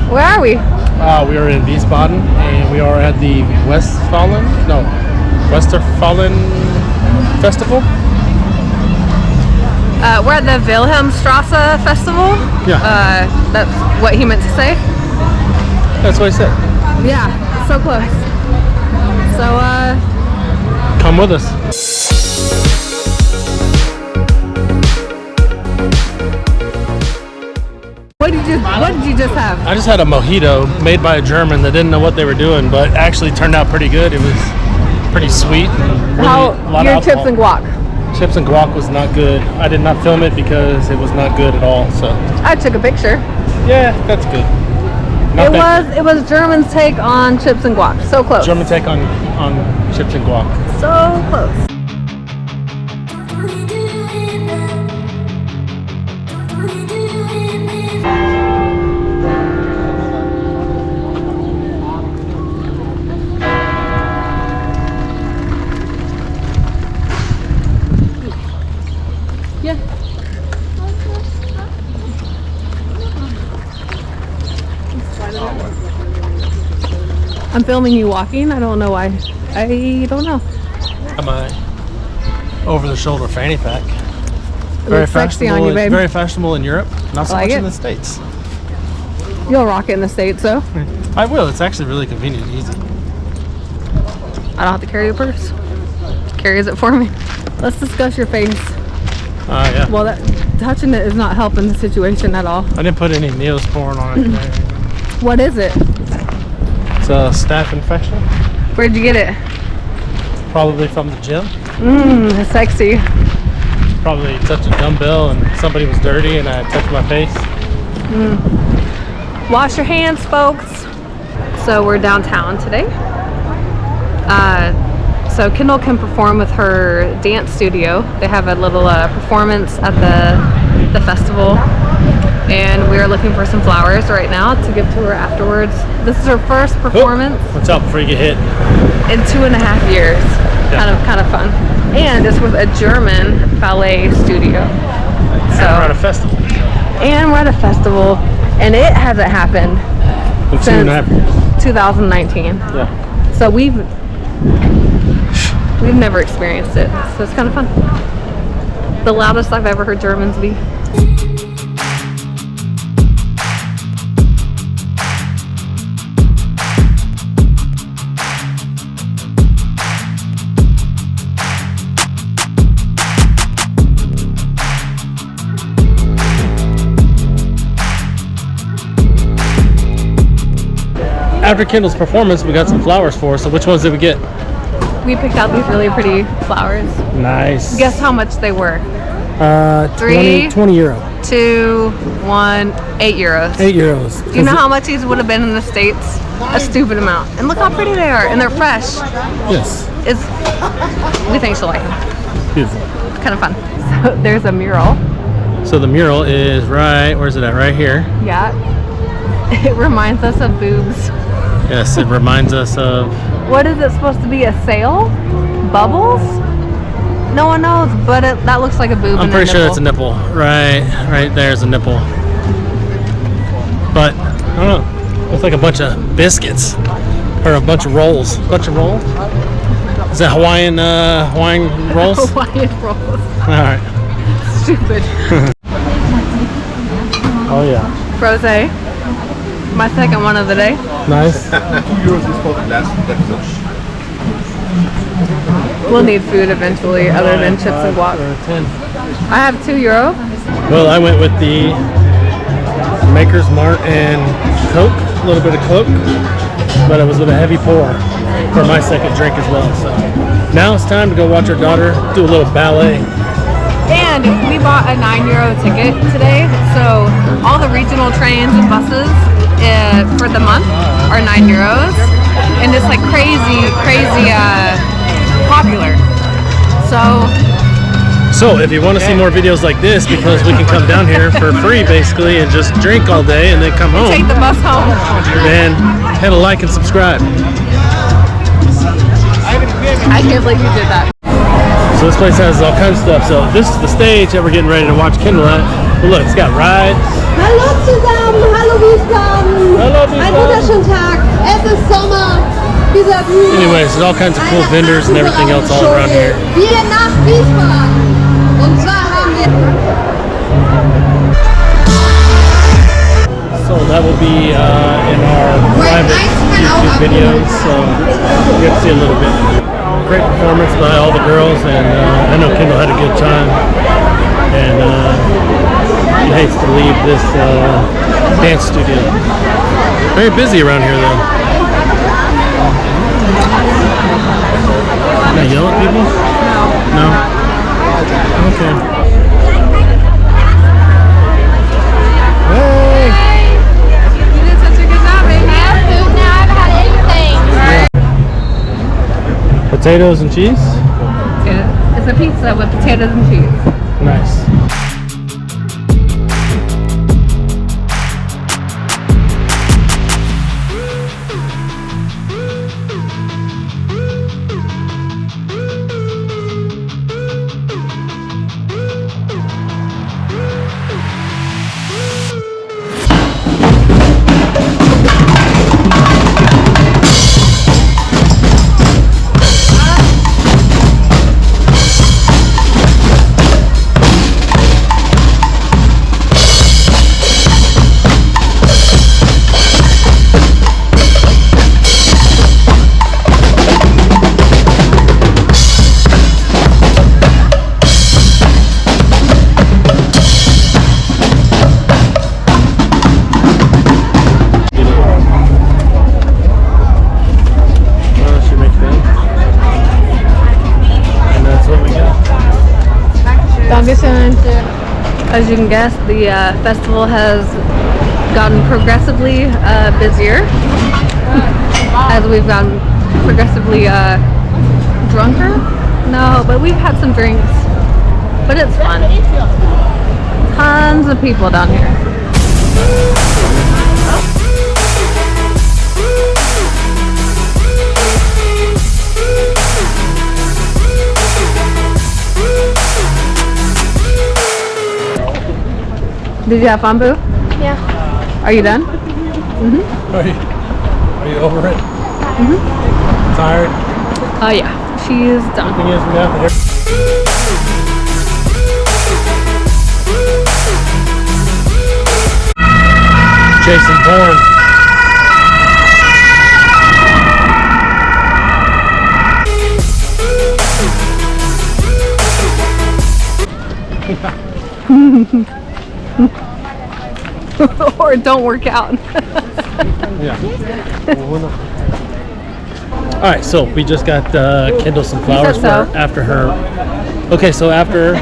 Where are we? We are in Wiesbaden, and we are at the Westerfallen Festival. We're at the Wilhelmstrasse Festival. Yeah. That's what he meant to say. That's what I said. Yeah, so close. So, come with us. What did you just have? I just had a mojito made by a German that didn't know what they were doing, but actually turned out pretty good. It was pretty sweet. And really, your chips and guac? Chips and guac was not good. I did not film it because it was not good at all. So I took a picture. Yeah, that's good. It was German's take on chips and guac. So close. German take on chips and guac. So close. Yeah. I'm filming you walking. I don't know why. I don't know. My over-the-shoulder fanny pack. It looks sexy on you, babe. Very fashionable in Europe. Not so much in the States. You'll rock it in the States, though. I will. It's actually really convenient and easy. I don't have to carry a purse. It carries it for me. Let's discuss your face. Yeah. Well, touching it is not helping the situation at all. I didn't put any Neosporin on it today. What is it? It's a staph infection. Where'd you get it? Probably from the gym. That's sexy. Probably touched a dumbbell and somebody was dirty and I touched my face. Wash your hands, folks. So we're downtown today. So Kendall can perform with her dance studio. They have a little performance at the festival, and we are looking for some flowers right now to give to her afterwards. This is her first performance. What's up before you get hit? In 2.5 years. Yeah. Kind of fun. And it's with a German ballet studio. So we're at a festival. And we're at a festival, and it hasn't happened in since 2.5 years. 2019. Yeah. So we've never experienced it, so it's kind of fun. The loudest I've ever heard Germans be. After Kendall's performance, we got some flowers for her. So which ones did we get? We picked out these really pretty flowers. Nice. Guess how much they were? 20 euro. 2, 1, 8 euros. 8 euros. Do you know how much these would have been in the States? A stupid amount. And look how pretty they are, and they're fresh. Yes. We think she'll like them. Beautiful. It's kind of fun. So there's a mural. So the mural is where's it at? Right here. Yeah. It reminds us of boobs. Yes, it reminds us of... What is it supposed to be? A sail? Bubbles? No one knows, but that looks like a boob. I'm pretty sure that's a nipple. Right there's a nipple. But, I don't know. It's like a bunch of biscuits. Or a bunch of rolls. Bunch of rolls? Is that Hawaiian rolls? Hawaiian rolls. Alright. Stupid. Oh yeah. Frosé. My second one of the day. Nice. We'll need food eventually, other than chips and guac. I have €2. Well, I went with the Maker's Mart and Coke, a little bit of Coke, but it was with a heavy pour for my second drink as well. So now it's time to go watch our daughter do a little ballet. And we bought a €9 ticket today, so all the regional trains and buses for the month are €9, and it's like crazy popular. So if you want to see more videos like this, because we can come down here for free basically and just drink all day and then come home, take the bus home, then hit a like and subscribe. I can't believe you did that. So this place has all kinds of stuff. So this is the stage that we're getting ready to watch Kendall at. But look, it's got rides. Hallo zusammen, hallo Hallo Wiesbaden! Hello, Einen Wiesbaden. wunderschönen Tag. Es ist Sommer. Dieser Bühne. Anyways, there's all kinds of cool vendors and everything else all around here. Wir nach Wiesbaden. Und zwar haben wir... So that will be in our private YouTube videos, so you get to see a little bit. Great performance by all the girls, and I know Kendall had a good time, and he hates to leave this dance studio. Very busy around here though. Can I yell at people? No. Okay. Hey! You did such a good job, baby. I have food now. I haven't had anything. Potatoes and cheese? Yeah. It's a pizza with potatoes and cheese. Nice. As you can guess, the festival has gotten progressively busier as we've gotten progressively drunker. No, but we've had some drinks, but it's fun. Tons of people down here. Did you have fun, Boo? Yeah. Are you done? Are you over it? Tired? Oh yeah, she's done. Thing is, we got the Jason Bourne. Or don't work out. Yeah. All right, so we just got Kendall some flowers so. for after her. Okay, so after